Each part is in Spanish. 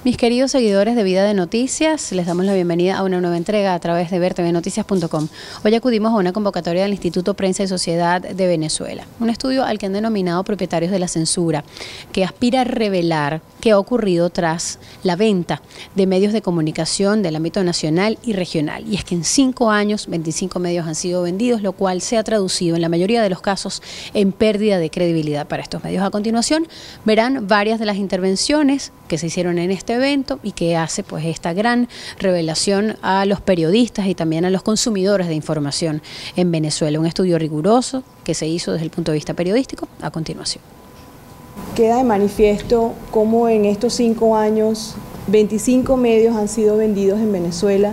Mis queridos seguidores de Vida de Noticias, les damos la bienvenida a una nueva entrega a través de vertvnoticias.com. Hoy acudimos a una convocatoria del Instituto Prensa y Sociedad de Venezuela, un estudio al que han denominado Propietarios de la Censura, que aspira a revelar qué ha ocurrido tras la venta de medios de comunicación del ámbito nacional y regional. Y es que en 5 años, 25 medios han sido vendidos, lo cual se ha traducido en la mayoría de los casos en pérdida de credibilidad para estos medios. A continuación verán varias de las intervenciones que se hicieron en este evento y que hace pues esta gran revelación a los periodistas y también a los consumidores de información en Venezuela. Un estudio riguroso que se hizo desde el punto de vista periodístico. A continuación. Queda de manifiesto cómo en estos 5 años 25 medios han sido vendidos en Venezuela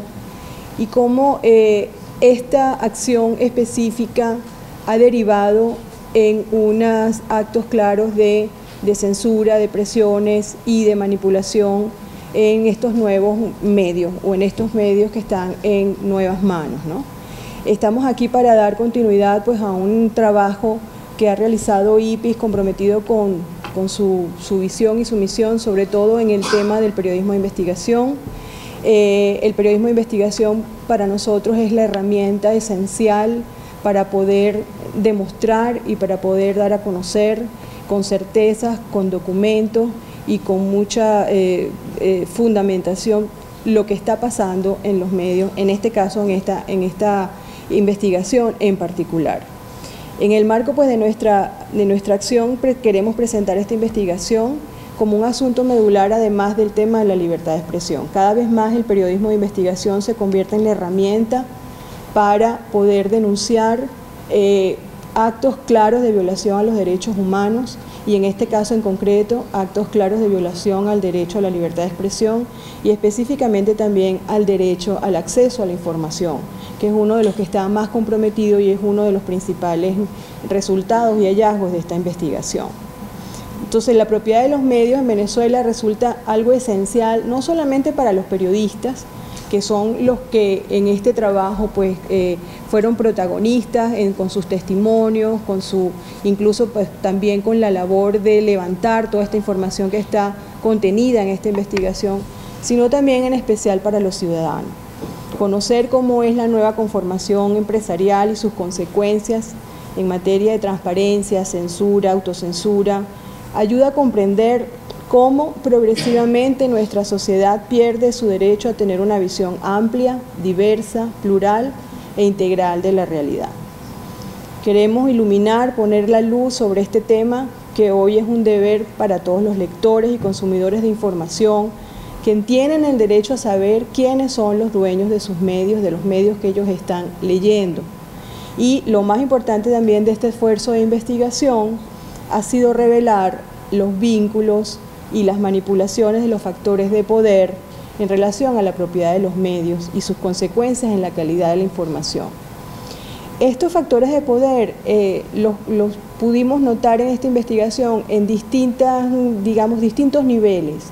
y cómo esta acción específica ha derivado en unos actos claros de censura, de presiones y de manipulación en estos nuevos medios o en estos medios que están en nuevas manos, ¿no? Estamos aquí para dar continuidad pues, a un trabajo que ha realizado IPIS comprometido con su visión y su misión, sobre todo en el tema del periodismo de investigación. El periodismo de investigación para nosotros es la herramienta esencial para poder demostrar y para poder dar a conocer con certezas, con documentos y con mucha fundamentación lo que está pasando en los medios, en este caso, en esta investigación en particular. En el marco pues, de nuestra acción queremos presentar esta investigación como un asunto medular, además del tema de la libertad de expresión. Cada vez más el periodismo de investigación se convierte en la herramienta para poder denunciar actos claros de violación a los derechos humanos y en este caso en concreto actos claros de violación al derecho a la libertad de expresión y específicamente también al derecho al acceso a la información, que es uno de los que está más comprometido y es uno de los principales resultados y hallazgos de esta investigación. Entonces la propiedad de los medios en Venezuela resulta algo esencial no solamente para los periodistas, que son los que en este trabajo pues, fueron protagonistas con sus testimonios, incluso pues, también con la labor de levantar toda esta información que está contenida en esta investigación, sino también en especial para los ciudadanos. Conocer cómo es la nueva conformación empresarial y sus consecuencias en materia de transparencia, censura, autocensura, ayuda a comprender cómo progresivamente nuestra sociedad pierde su derecho a tener una visión amplia, diversa, plural e integral de la realidad. Queremos iluminar, poner la luz sobre este tema que hoy es un deber para todos los lectores y consumidores de información que tienen el derecho a saber quiénes son los dueños de sus medios, de los medios que ellos están leyendo. Y lo más importante también de este esfuerzo de investigación ha sido revelar los vínculos y las manipulaciones de los factores de poder en relación a la propiedad de los medios y sus consecuencias en la calidad de la información. Estos factores de poder los pudimos notar en esta investigación en distintos niveles.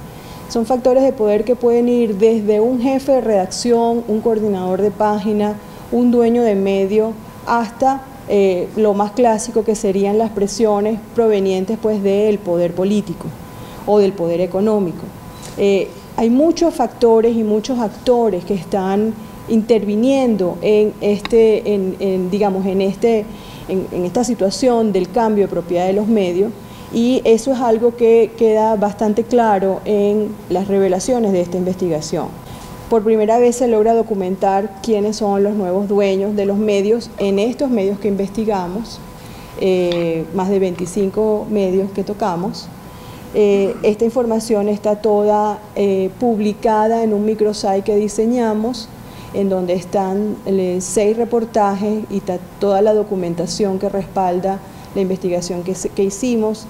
Son factores de poder que pueden ir desde un jefe de redacción, un coordinador de página, un dueño de medio, hasta lo más clásico que serían las presiones provenientes pues, del poder político o del poder económico. Hay muchos factores y muchos actores que están interviniendo en esta situación del cambio de propiedad de los medios y eso es algo que queda bastante claro en las revelaciones de esta investigación. Por primera vez se logra documentar quiénes son los nuevos dueños de los medios en estos medios que investigamos, más de 25 medios que tocamos. Esta información está toda publicada en un microsite que diseñamos, en donde están 6 reportajes y toda la documentación que respalda la investigación que hicimos.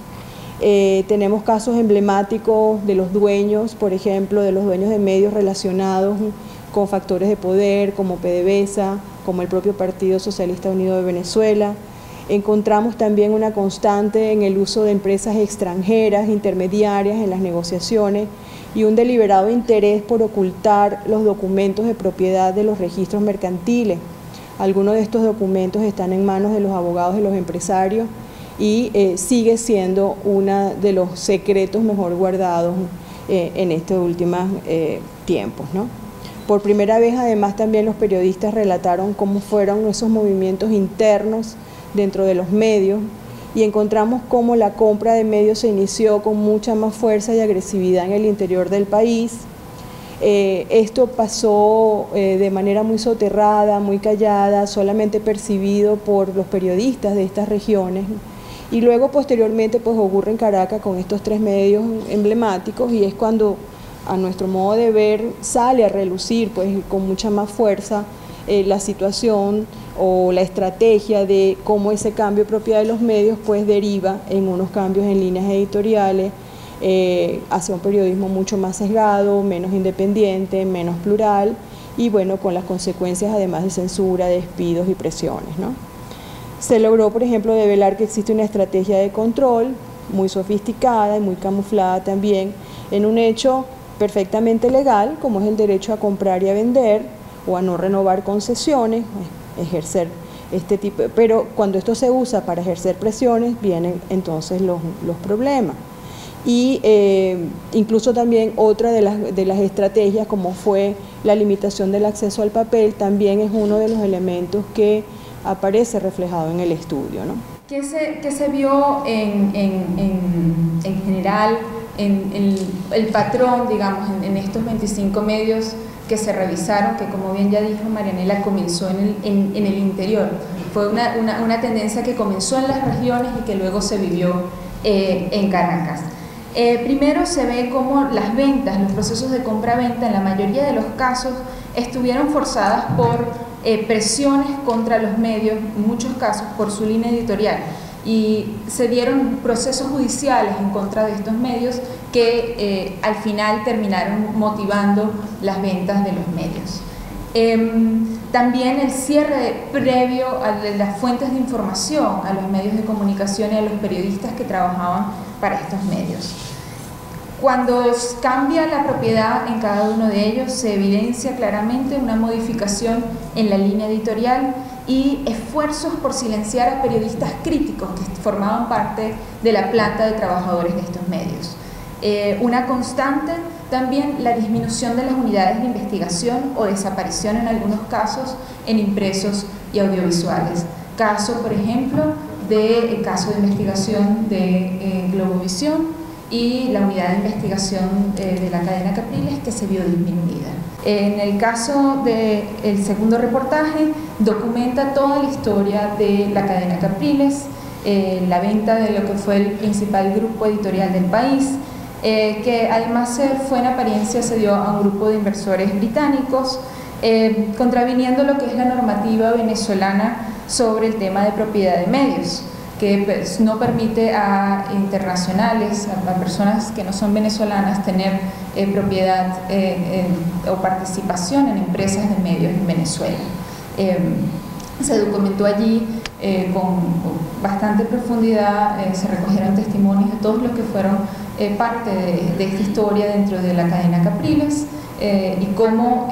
Tenemos casos emblemáticos de los dueños, por ejemplo, de los dueños de medios relacionados con factores de poder, como PDVSA, como el propio Partido Socialista Unido de Venezuela. Encontramos también una constante en el uso de empresas extranjeras, intermediarias en las negociaciones y un deliberado interés por ocultar los documentos de propiedad de los registros mercantiles. Algunos de estos documentos están en manos de los abogados de los empresarios y sigue siendo uno de los secretos mejor guardados en estos últimos tiempos, ¿no? Por primera vez, además, también los periodistas relataron cómo fueron esos movimientos internos dentro de los medios, y encontramos cómo la compra de medios se inició con mucha más fuerza y agresividad en el interior del país. Esto pasó de manera muy soterrada, muy callada, solamente percibido por los periodistas de estas regiones, y luego posteriormente pues ocurre en Caracas con estos 3 medios emblemáticos, y es cuando, a nuestro modo de ver, sale a relucir pues con mucha más fuerza la situación o la estrategia de cómo ese cambio de propiedad de los medios pues deriva en unos cambios en líneas editoriales hacia un periodismo mucho más sesgado, menos independiente, menos plural, y bueno, con las consecuencias además de censura, despidos y presiones, ¿no? Se logró, por ejemplo, develar que existe una estrategia de control muy sofisticada y muy camuflada también en un hecho perfectamente legal, como es el derecho a comprar y a vender o a no renovar concesiones, ejercer este tipo, pero cuando esto se usa para ejercer presiones vienen entonces los problemas. Y incluso también otra de las estrategias, como fue la limitación del acceso al papel, también es uno de los elementos que aparece reflejado en el estudio, ¿no? ¿Qué se vio en general, en el patrón, digamos, en estos 25 medios que se revisaron, que como bien ya dijo Marianela, comenzó en el interior? Fue una tendencia que comenzó en las regiones y que luego se vivió en Caracas. Primero se ve cómo las ventas, los procesos de compra-venta en la mayoría de los casos estuvieron forzadas por presiones contra los medios, en muchos casos por su línea editorial, y se dieron procesos judiciales en contra de estos medios que al final terminaron motivando las ventas de los medios. También el cierre previo a las fuentes de información, a los medios de comunicación y a los periodistas que trabajaban para estos medios. Cuando cambia la propiedad en cada uno de ellos, se evidencia claramente una modificación en la línea editorial y esfuerzos por silenciar a periodistas críticos que formaban parte de la planta de trabajadores de estos medios. Una constante también la disminución de las unidades de investigación o desaparición en algunos casos en impresos y audiovisuales. Caso, por ejemplo, del caso de investigación de Globovisión y la unidad de investigación de la cadena Capriles, que se vio disminuida. En el caso del segundo reportaje, documenta toda la historia de la cadena Capriles, la venta de lo que fue el principal grupo editorial del país, que además fue en apariencia se dio a un grupo de inversores británicos, contraviniendo lo que es la normativa venezolana sobre el tema de propiedad de medios, que pues, no permite a internacionales, a personas que no son venezolanas, tener propiedad o participación en empresas de medios en Venezuela. Se documentó allí con bastante profundidad, se recogieron testimonios de todos los que fueron parte de esta historia dentro de la cadena Capriles, y cómo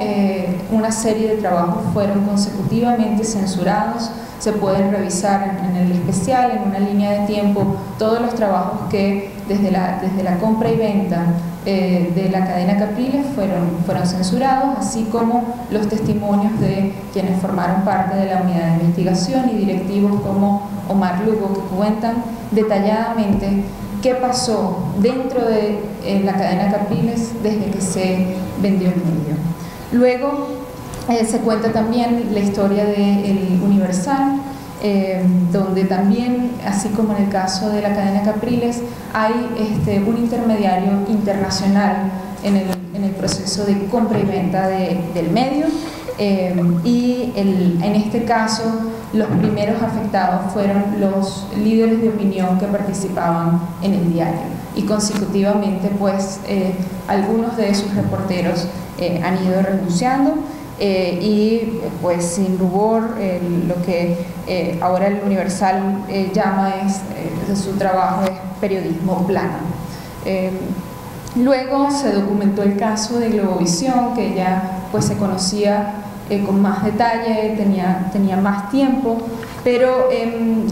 una serie de trabajos fueron consecutivamente censurados. Se pueden revisar en el especial, en una línea de tiempo, todos los trabajos que desde la compra y venta de la cadena Capriles fueron censurados, así como los testimonios de quienes formaron parte de la unidad de investigación y directivos como Omar Lugo, que cuentan detalladamente qué pasó dentro de la cadena Capriles desde que se vendió el medio. Luego se cuenta también la historia del Universal, donde también, así como en el caso de la cadena Capriles, hay un intermediario internacional en el proceso de compra y venta del medio, y en este caso los primeros afectados fueron los líderes de opinión que participaban en el diario, y consecutivamente pues algunos de sus reporteros han ido renunciando. Y pues sin rubor lo que ahora el Universal llama de su trabajo es periodismo plano. Luego se documentó el caso de Globovisión, que ya pues se conocía con más detalle, tenía más tiempo, pero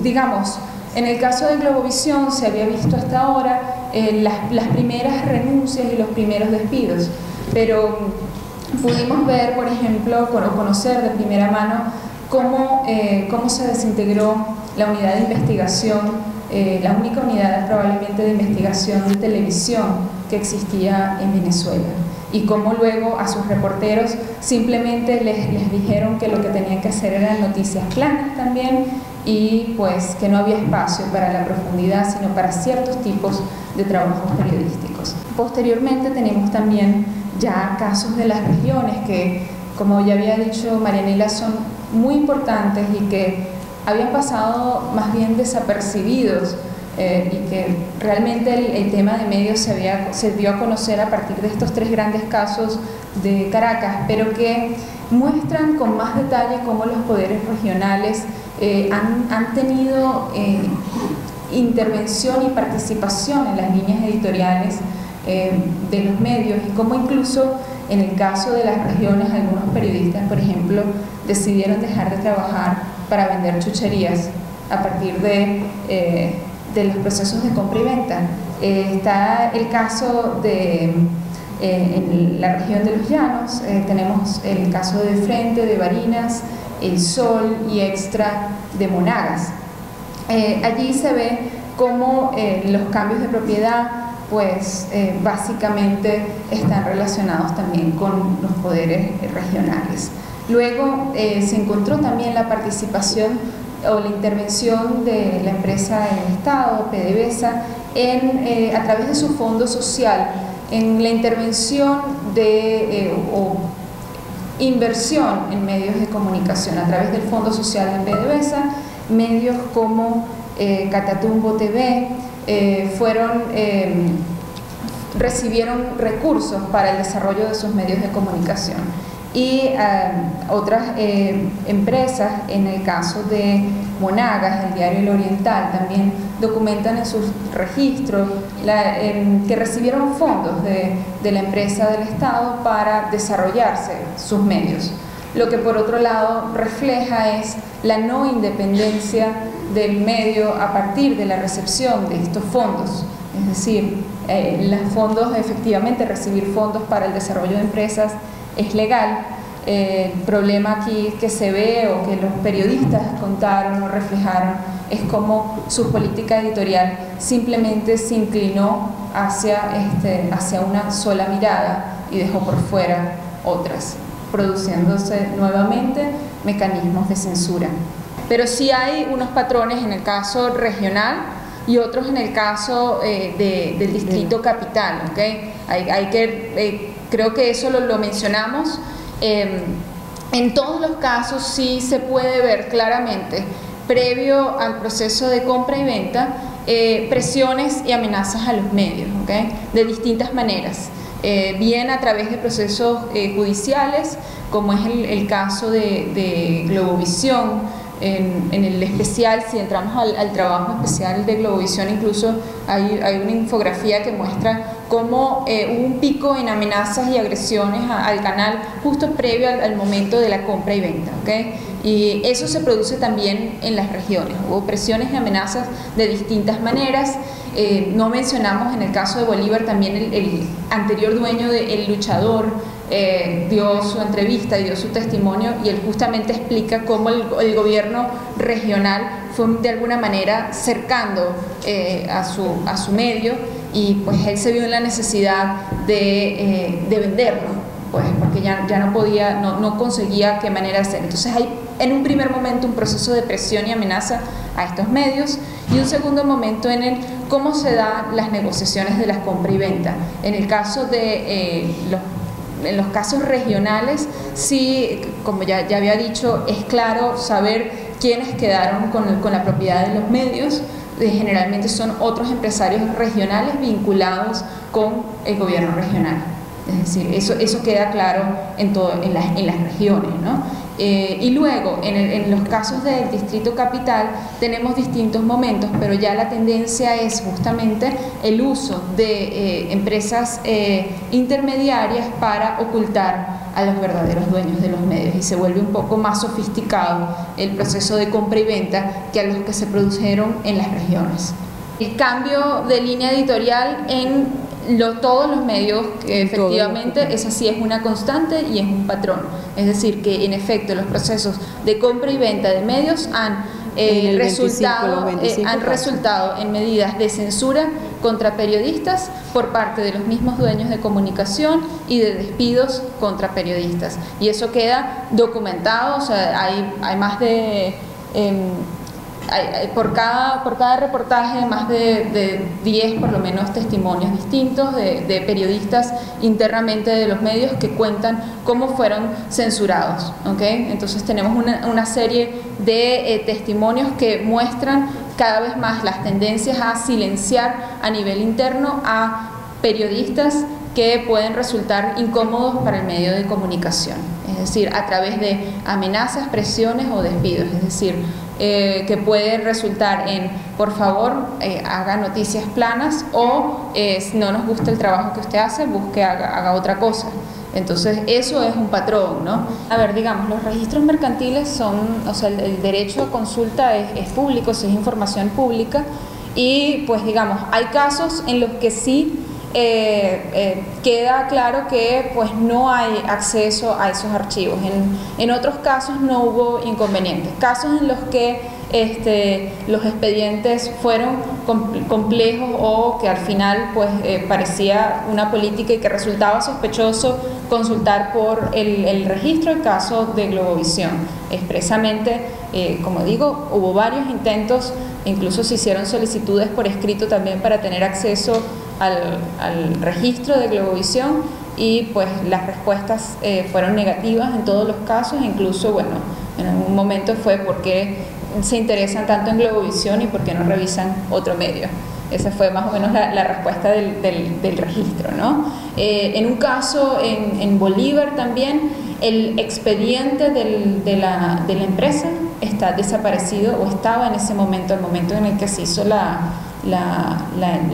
digamos, en el caso de Globovisión se había visto hasta ahora las primeras renuncias y los primeros despidos, pero pudimos ver, por ejemplo, conocer de primera mano cómo se desintegró la unidad de investigación, la única unidad probablemente de investigación de televisión que existía en Venezuela, y cómo luego a sus reporteros simplemente les dijeron que lo que tenían que hacer eran noticias planas también, y pues que no había espacio para la profundidad sino para ciertos tipos de trabajos periodísticos. Posteriormente tenemos también ya casos de las regiones que, como ya había dicho Marianela, son muy importantes y que habían pasado más bien desapercibidos, y que realmente el tema de medios se dio a conocer a partir de estos 3 grandes casos de Caracas, pero que muestran con más detalle cómo los poderes regionales han tenido intervención y participación en las líneas editoriales de los medios, y cómo incluso en el caso de las regiones algunos periodistas, por ejemplo, decidieron dejar de trabajar para vender chucherías a partir de los procesos de compra y venta. Está el caso de en la región de los Llanos, tenemos el caso de Frente, de Barinas, El Sol y Extra de Monagas. Allí se ve cómo los cambios de propiedad pues básicamente están relacionados también con los poderes regionales. Luego se encontró también la participación o la intervención de la empresa del Estado, PDVSA, a través de su fondo social, en la intervención o inversión en medios de comunicación a través del Fondo Social de PDVSA. Medios como Catatumbo TV recibieron recursos para el desarrollo de sus medios de comunicación, y otras empresas, en el caso de Monagas, el diario El Oriental, también documentan en sus registros que recibieron fondos de la empresa del Estado para desarrollarse sus medios. Lo que por otro lado refleja es la no independencia del medio a partir de la recepción de estos fondos. Es decir, los fondos, efectivamente, recibir fondos para el desarrollo de empresas es legal. El problema aquí que se ve, o que los periodistas contaron o reflejaron, es cómo su política editorial simplemente se inclinó hacia una sola mirada y dejó por fuera otras, produciéndose nuevamente mecanismos de censura. Pero sí hay unos patrones en el caso regional y otros en el caso del distrito capital, ¿okay? Creo que eso lo mencionamos. En todos los casos sí se puede ver claramente, previo al proceso de compra y venta, presiones y amenazas a los medios, ¿okay? De distintas maneras. Bien a través de procesos judiciales, como es el caso de Globovisión. En el especial, si entramos al trabajo especial de Globovisión, incluso hay una infografía que muestra cómo hubo un pico en amenazas y agresiones al canal justo previo al momento de la compra y venta, ¿okay? Y eso se produce también en las regiones. Hubo presiones y amenazas de distintas maneras. No mencionamos en el caso de Bolívar también el anterior dueño de El Luchador, dio su entrevista y dio su testimonio, y él justamente explica cómo el gobierno regional fue de alguna manera cercando a su medio, y pues él se vio en la necesidad de venderlo, pues porque ya no podía, no conseguía qué manera hacer. Entonces hay en un primer momento un proceso de presión y amenaza a estos medios, y un segundo momento en el cómo se dan las negociaciones de las compra y venta. En el caso de en los casos regionales, sí, como ya había dicho, es claro saber quiénes quedaron con la propiedad de los medios. Generalmente son otros empresarios regionales vinculados con el gobierno regional. Es decir, eso queda claro en las regiones, ¿no? Y luego, en los casos del distrito capital, tenemos distintos momentos, pero ya la tendencia es justamente el uso de empresas intermediarias para ocultar a los verdaderos dueños de los medios, y se vuelve un poco más sofisticado el proceso de compra y venta que a los que se produjeron en las regiones. el cambio de línea editorial en todos los medios, que efectivamente esa sí es una constante y es un patrón. Es decir, que en efecto los procesos de compra y venta de medios han resultado en medidas de censura contra periodistas por parte de los mismos dueños de comunicación y de despidos contra periodistas. Y eso queda documentado, o sea, hay más de... por cada reportaje más de 10 por lo menos testimonios distintos de periodistas internamente de los medios que cuentan cómo fueron censurados, ¿okay? Entonces tenemos una serie de testimonios que muestran cada vez más las tendencias a silenciar a nivel interno a periodistas que pueden resultar incómodos para el medio de comunicación, es decir, a través de amenazas, presiones o despidos, es decir, que puede resultar en, por favor, haga noticias planas, o no nos gusta el trabajo que usted hace, haga otra cosa. Entonces eso es un patrón, ¿no? A ver, digamos, los registros mercantiles son, o sea, el derecho a consulta es público, es información pública, y pues digamos, hay casos en los que sí queda claro que pues no hay acceso a esos archivos. En otros casos no hubo inconvenientes, casos en los que los expedientes fueron complejos o que al final pues parecía una política y que resultaba sospechoso consultar por el registro. El caso de Globovisión expresamente, como digo, hubo varios intentos, incluso se hicieron solicitudes por escrito también para tener acceso al registro de Globovisión, y pues las respuestas fueron negativas en todos los casos. Incluso, bueno, en algún momento fue porque se interesan tanto en Globovisión y por qué no revisan otro medio. Esa fue más o menos la respuesta del registro, ¿no? En un caso en Bolívar también, el expediente de la empresa está desaparecido, o estaba en ese momento, el momento en el que se hizo la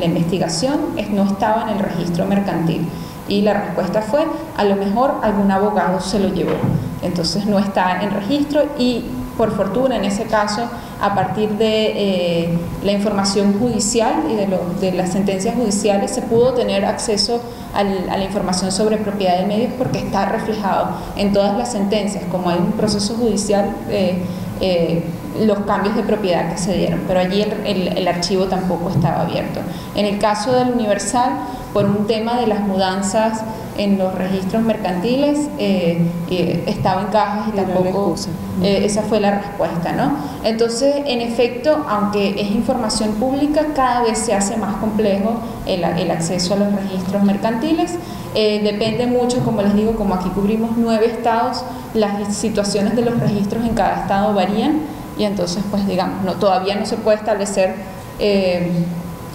investigación, no estaba en el registro mercantil, y la respuesta fue: a lo mejor algún abogado se lo llevó, entonces no está en registro. Y por fortuna, en ese caso, a partir de la información judicial y de las sentencias judiciales, se pudo tener acceso a la información sobre propiedad de medios, porque está reflejado en todas las sentencias, como hay un proceso judicial, los cambios de propiedad que se dieron, pero allí el archivo tampoco estaba abierto. En el caso del Universal, por un tema de las mudanzas en los registros mercantiles, estaba en cajas y tampoco, esa fue la respuesta, ¿no? Entonces, en efecto, aunque es información pública, cada vez se hace más complejo el acceso a los registros mercantiles. Depende mucho, como les digo, como aquí cubrimos 9 estados, las situaciones de los registros en cada estado varían, y entonces pues digamos, todavía no se puede establecer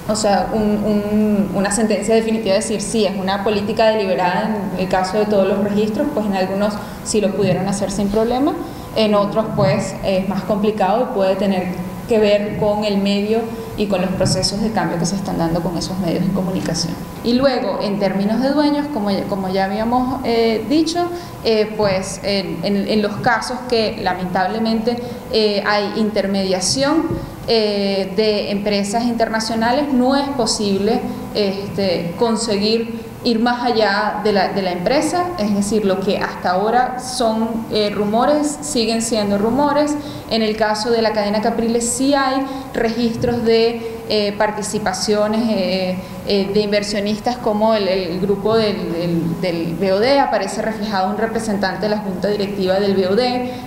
o sea, una sentencia definitiva de decir sí, es una política deliberada en el caso de todos los registros. Pues en algunos sí lo pudieron hacer sin problema, en otros pues es más complicado y puede tener que ver con el medio y con los procesos de cambio que se están dando con esos medios de comunicación. Y luego, en términos de dueños, como ya habíamos dicho, pues en los casos que lamentablemente hay intermediación de empresas internacionales, no es posible conseguir ir más allá de la empresa, es decir, lo que hasta ahora son rumores, siguen siendo rumores. En el caso de la cadena Capriles sí hay registros de participaciones de inversionistas, como el grupo del BOD, aparece reflejado un representante de la junta directiva del BOD,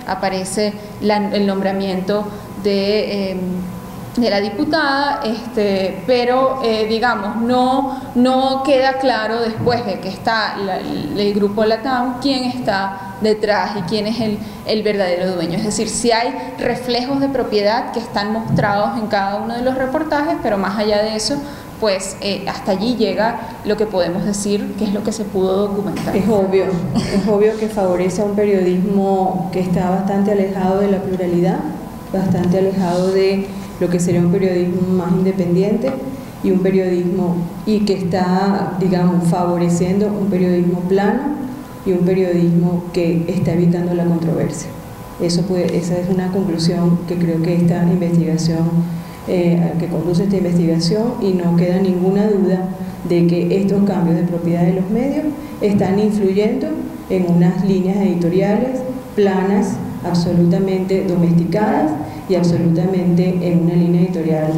aparece el nombramiento de la diputada, pero digamos, no queda claro después de que está el grupo LATAM quién está detrás y quién es el verdadero dueño. Es decir, si hay reflejos de propiedad que están mostrados en cada uno de los reportajes, pero más allá de eso, pues hasta allí llega lo que podemos decir que es lo que se pudo documentar. Es obvio que favorece a un periodismo que está bastante alejado de la pluralidad, bastante alejado de lo que sería un periodismo más independiente, y un periodismo que está, digamos, favoreciendo un periodismo plano y un periodismo que está evitando la controversia. Esa es una conclusión que creo que esta investigación que conduce esta investigación, y no queda ninguna duda de que estos cambios de propiedad de los medios están influyendo en unas líneas editoriales planas, absolutamente domesticadas y absolutamente en una línea editorial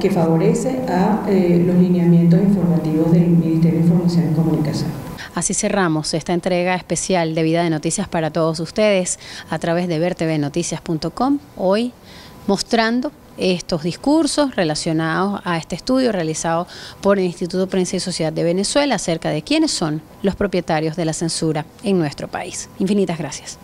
que favorece a los lineamientos informativos del Ministerio de Información y Comunicación. Así cerramos esta entrega especial de Vida de Noticias para todos ustedes a través de vertvnoticias.com, hoy mostrando estos discursos relacionados a este estudio realizado por el Instituto Prensa y Sociedad de Venezuela acerca de quiénes son los propietarios de la censura en nuestro país. Infinitas gracias.